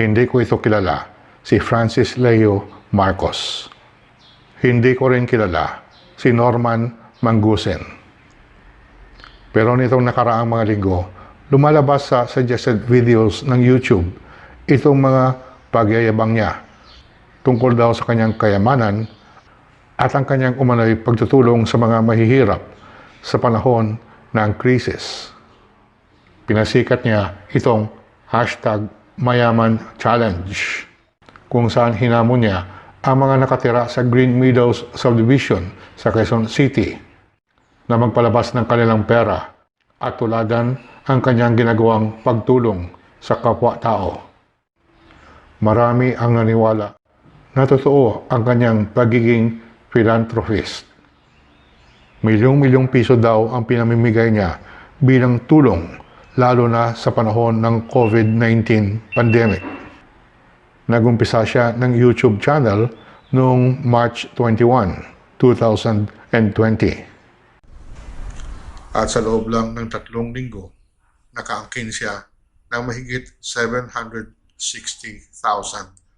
Hindi ko ito kilala, si Francis Leo Marcos. Hindi ko rin kilala si Norman Mangusen. Pero nitong nakaraang mga linggo, lumalabas sa suggested videos ng YouTube itong mga pagyayabang niya tungkol daw sa kanyang kayamanan at ang kanyang umano'y pagtutulong sa mga mahihirap sa panahon ng krisis. Pinasikat niya itong #MayamanChallenge kung saan hinamon niya ang mga nakatira sa Green Meadows Subdivision sa Quezon City na magpalabas ng kanilang pera at tuladan ang kanyang ginagawang pagtulong sa kapwa-tao. Marami ang naniwala na totoo ang kanyang pagiging philanthropist. Milyong-milyong piso daw ang pinamimigay niya bilang tulong lalo na sa panahon ng COVID-19 pandemic. Nagumpisa siya ng YouTube channel noong March 21, 2020. At sa loob lang ng 3 linggo, nakaangkin siya ng mahigit 760,000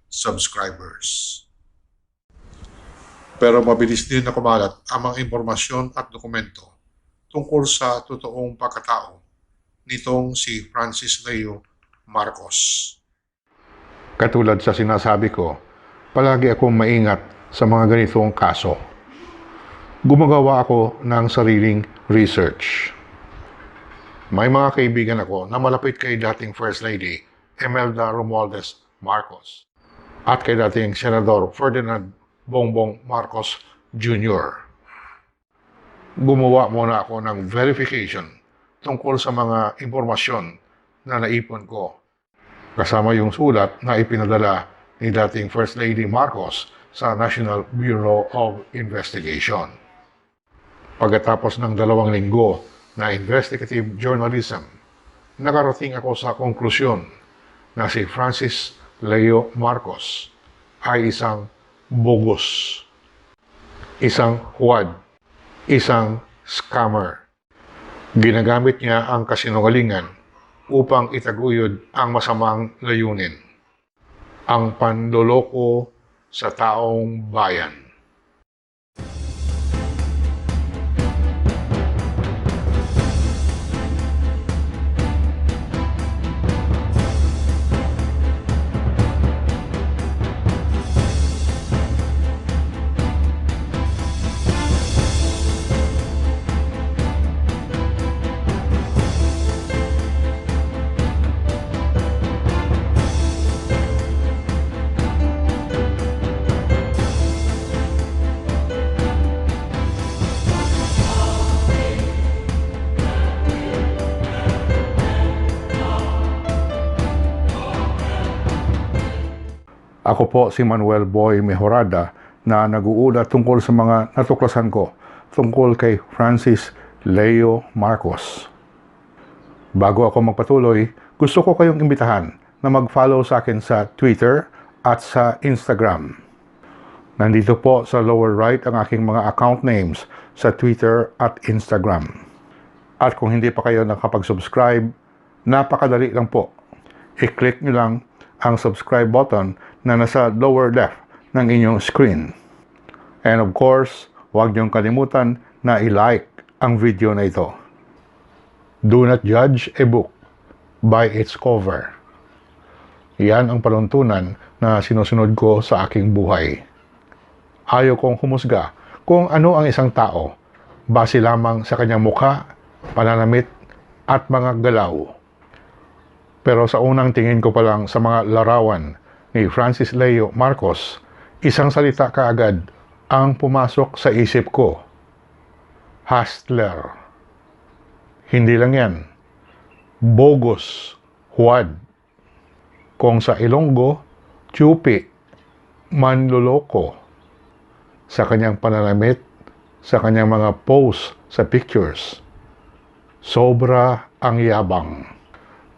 subscribers. Pero mabilis din na kumalat ang mga impormasyon at dokumento tungkol sa totoong pagkatao nitong si Francis Leo Marcos. Katulad sa sinasabi ko, palagi akong maingat sa mga ganitong kaso. Gumagawa ako ng sariling research. May mga kaibigan ako na malapit kay dating First Lady Imelda Romualdez Marcos at kay dating Senador Ferdinand Bongbong Marcos Jr. Gumawa muna ako ng verification tungkol sa mga impormasyon na naipon ko, kasama yung sulat na ipinadala ni dating First Lady Marcos sa National Bureau of Investigation. Pagkatapos ng 2 linggo na investigative journalism, nakarating ako sa konklusyon na si Francis Leo Marcos ay isang bogus, isang huwad, isang scammer. Ginagamit niya ang kasinungalingan upang itaguyod ang masamang layunin, ang panloloko sa taong bayan. Ako po si Manuel Boy Mejorada na nag-uulat tungkol sa mga natuklasan ko tungkol kay Francis Leo Marcos. Bago ako magpatuloy, gusto ko kayong imbitahan na mag-follow sa akin sa Twitter at sa Instagram. Nandito po sa lower right ang aking mga account names sa Twitter at Instagram. At kung hindi pa kayo nakapag-subscribe, napakadali lang po. I-click nyo lang ang subscribe button na nasa lower left ng inyong screen. And of course, huwag niyong kalimutan na i-like ang video na ito. Do not judge a book by its cover. Yan ang panuntunan na sinusunod ko sa aking buhay. Ayaw kong humusga kung ano ang isang tao base lamang sa kanyang mukha, pananamit at mga galaw. Pero sa unang tingin ko pa lang sa mga larawan ni Francis Leo Marcos, isang salita kaagad ang pumasok sa isip ko. Hustler. Hindi lang yan. Bogus. Huwad. Kung sa Ilonggo, tsupi. Manloloko. Sa kanyang pananamit, sa kanyang mga posts sa pictures. Sobra ang yabang.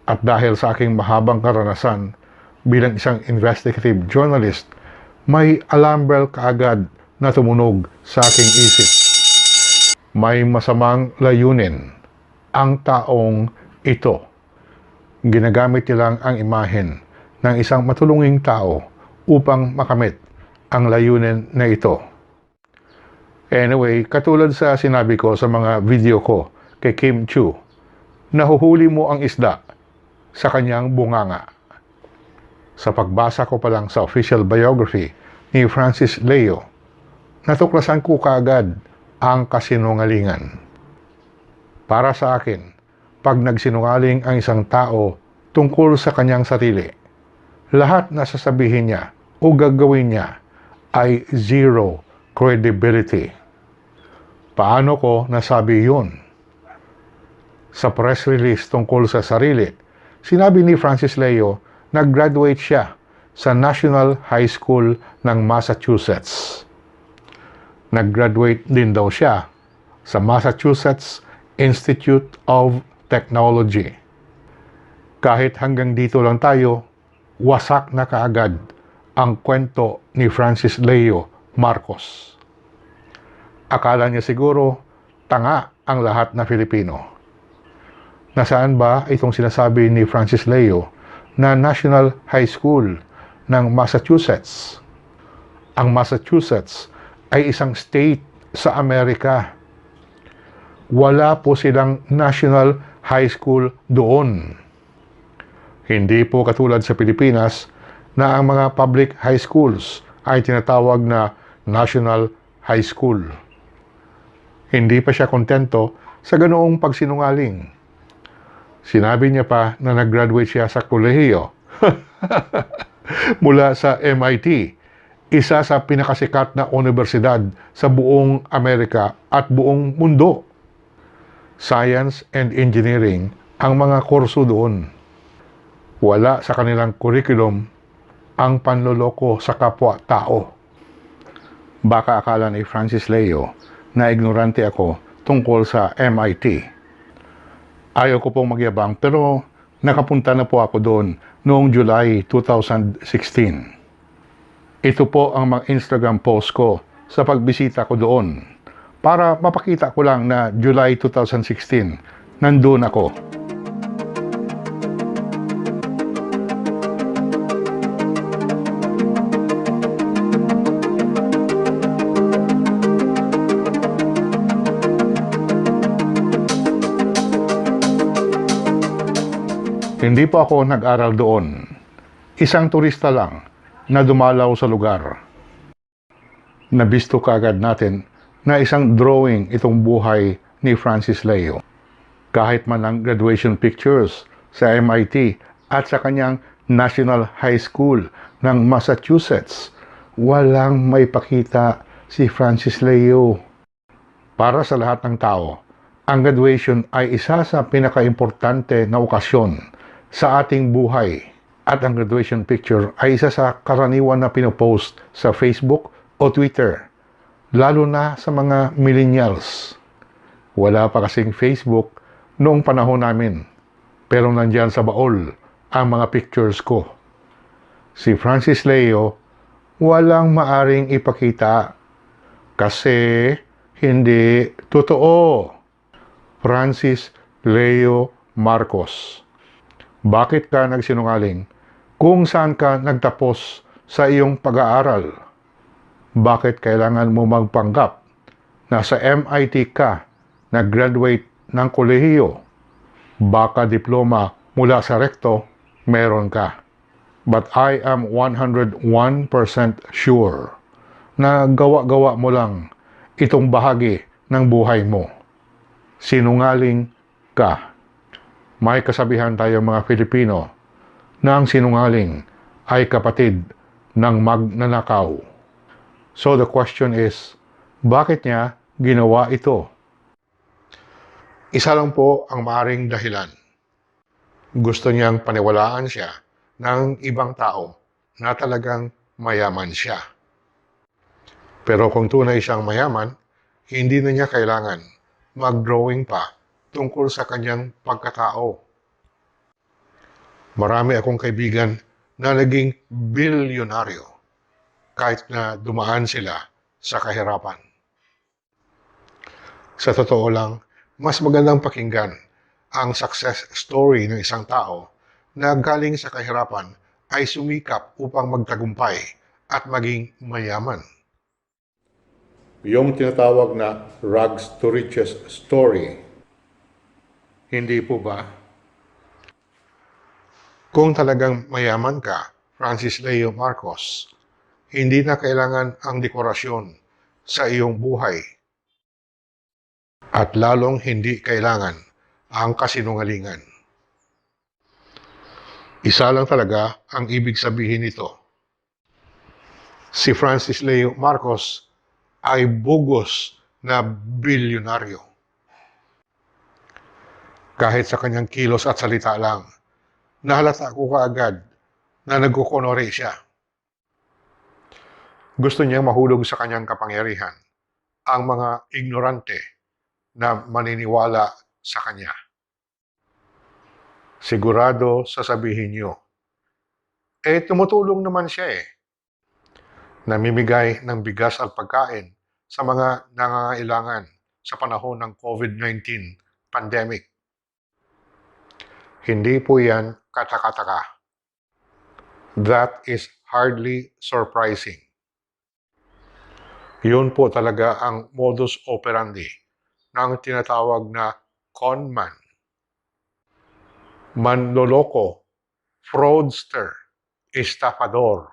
At dahil sa aking mahabang karanasan bilang isang investigative journalist, may alarm bell kaagad na tumunog sa aking isip. May masamang layunin ang taong ito. Ginagamit nilang ang imahen ng isang matulunging tao upang makamit ang layunin na ito. Anyway, katulad sa sinabi ko sa mga video ko kay Kim Chiu, nahuhuli mo ang isda sa kanyang bunganga. Sa pagbasa ko pa lang sa official biography ni Francis Leo, natuklasan ko kaagad ang kasinungalingan. Para sa akin, pag nagsinungaling ang isang tao tungkol sa kanyang sarili, lahat na sasabihin niya o gagawin niya ay zero credibility. Paano ko nasabi yun? Sa press release tungkol sa sarili, sinabi ni Francis Leo na graduate siya sa National High School ng Massachusetts. Nag-graduate din daw siya sa Massachusetts Institute of Technology. Kahit hanggang dito lang tayo, wasak na kaagad ang kwento ni Francis Leo Marcos. Akala niya siguro tanga ang lahat na Filipino. Nasaan ba itong sinasabi ni Francis Leo na National High School ng Massachusetts? Ang Massachusetts ay isang state sa Amerika. Wala po silang National High School doon. Hindi po katulad sa Pilipinas na ang mga public high schools ay tinatawag na National High School. Hindi pa siya kontento sa ganoong pagsinungaling. Sinabi niya pa na nag-graduate siya sa kolehiyo mula sa MIT, isa sa pinakasikat na universidad sa buong Amerika at buong mundo. Science and Engineering ang mga kurso doon. Wala sa kanilang curriculum ang panloloko sa kapwa-tao. Baka akala ni Francis Leo na ignorante ako tungkol sa MIT. Ayaw ko pong magyabang pero nakapunta na po ako doon noong July 2016. Ito po ang mga Instagram post ko sa pagbisita ko doon para mapakita ko lang na July 2016 nandun ako. Hindi po ako nag-aral doon. Isang turista lang na dumalaw sa lugar. Nabisto kaagad natin na isang drawing itong buhay ni Francis Leo. Kahit man ang graduation pictures sa MIT at sa kanyang National High School ng Massachusetts, walang may pakita si Francis Leo. Para sa lahat ng tao, ang graduation ay isa sa pinaka-importante na okasyon sa ating buhay at ang graduation picture ay isa sa karaniwan na pinopost sa Facebook o Twitter, lalo na sa mga millennials. Wala pa kasing Facebook noong panahon namin, pero nandyan sa baol ang mga pictures ko. Si Francis Leo walang maaring ipakita kasi hindi totoo. Francis Leo Marcos. Bakit ka nagsinungaling kung saan ka nagtapos sa iyong pag-aaral? Bakit kailangan mo magpanggap na sa MIT ka nag-graduate ng kolehiyo? Baka diploma mula sa rekto, meron ka. But I am 101% sure na gawa-gawa mo lang itong bahagi ng buhay mo. Sinungaling ka. May kasabihan tayo mga Pilipino na ang sinungaling ay kapatid ng magnanakaw. So the question is, bakit niya ginawa ito? Isa lang po ang maaring dahilan. Gusto niyang paniwalaan siya ng ibang tao na talagang mayaman siya. Pero kung tunay siyang mayaman, hindi na niya kailangan mag-drawing pa tungkol sa kanyang pagkatao. Marami akong kaibigan na naging bilyonaryo kahit na dumaan sila sa kahirapan. Sa totoo lang, mas magandang pakinggan ang success story ng isang tao na galing sa kahirapan ay sumikap upang magtagumpay at maging mayaman. Yung tinatawag na rags to riches story. Hindi po ba? Kung talagang mayaman ka, Francis Leo Marcos, hindi na kailangan ang dekorasyon sa iyong buhay. At lalong hindi kailangan ang kasinungalingan. Isa lang talaga ang ibig sabihin nito. Si Francis Leo Marcos ay bugos na bilyonaryo. Kahit sa kanyang kilos at salita lang, nahalata ko kaagad na nagkukunwari siya. Gusto niyang mahulog sa kanyang kapangyarihan ang mga ignorante na maniniwala sa kanya. Sigurado sasabihin niyo, tumutulong naman siya Namimigay ng bigas at pagkain sa mga nangangailangan sa panahon ng COVID-19 pandemic. Hindi po yan kataka-taka. That is hardly surprising. Yun po talaga ang modus operandi ng tinatawag na conman. Manloloko, fraudster, estafador.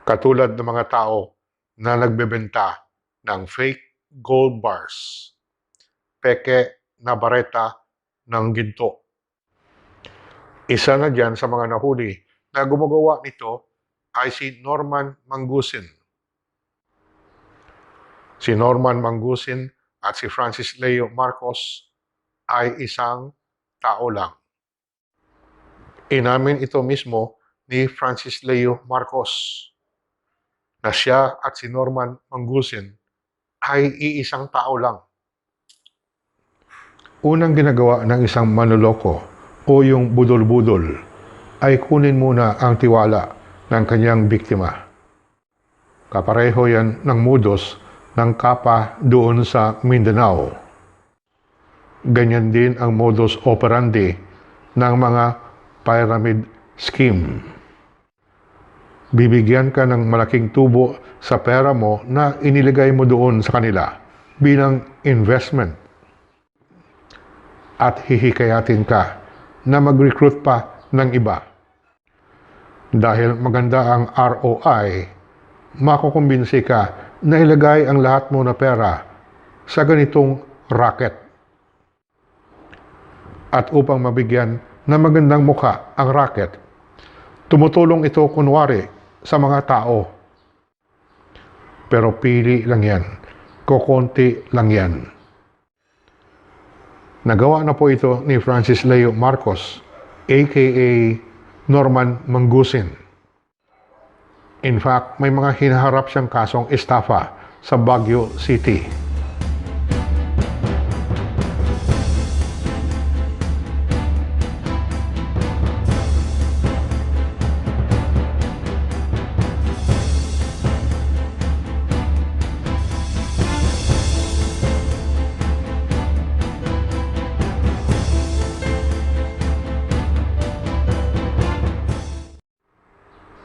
Katulad ng mga tao na nagbebenta ng fake gold bars, peke na bareta ng ginto. Isa na dyan sa mga nahuli na gumagawa nito ay si Norman Mangusin. Si Norman Mangusin at si Francis Leo Marcos ay isang tao lang. Inamin ito mismo ni Francis Leo Marcos na siya at si Norman Mangusin ay iisang tao lang. Unang ginagawa ng isang manloloko o yung budol-budol ay kunin muna ang tiwala ng kanyang biktima. Kapareho yan ng modus ng kapa doon sa Mindanao. Ganyan din ang modus operandi ng mga pyramid scheme. Bibigyan ka ng malaking tubo sa pera mo na inilagay mo doon sa kanila bilang investment. At hihikayatin ka na mag-recruit pa ng iba. Dahil maganda ang ROI, makukumbinsi ka na ilagay ang lahat mo na pera sa ganitong racket. At upang mabigyan na magandang mukha ang racket, tumutulong ito kunwari sa mga tao. Pero pili lang yan. Kukunti lang yan. Nagawa na po ito ni Francis Leo Marcos, aka Norman Mangusin. In fact, may mga hinaharap siyang kasong estafa sa Baguio City.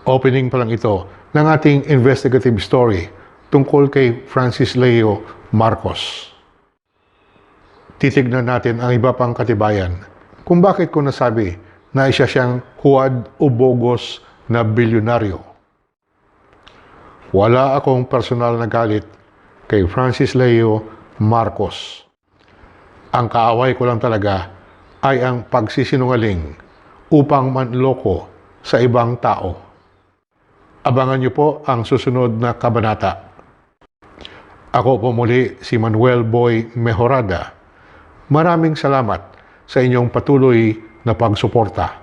Opening pa lang ito ng ating investigative story tungkol kay Francis Leo Marcos. Titignan natin ang iba pang katibayan kung bakit ko nasabi na isa siyang huwad o bogos na bilyonaryo. Wala akong personal na galit kay Francis Leo Marcos. Ang kaaway ko lang talaga ay ang pagsisinungaling upang manloko sa ibang tao. Abangan niyo po ang susunod na kabanata. Ako po muli si Manuel Boy Mejorada. Maraming salamat sa inyong patuloy na pagsuporta.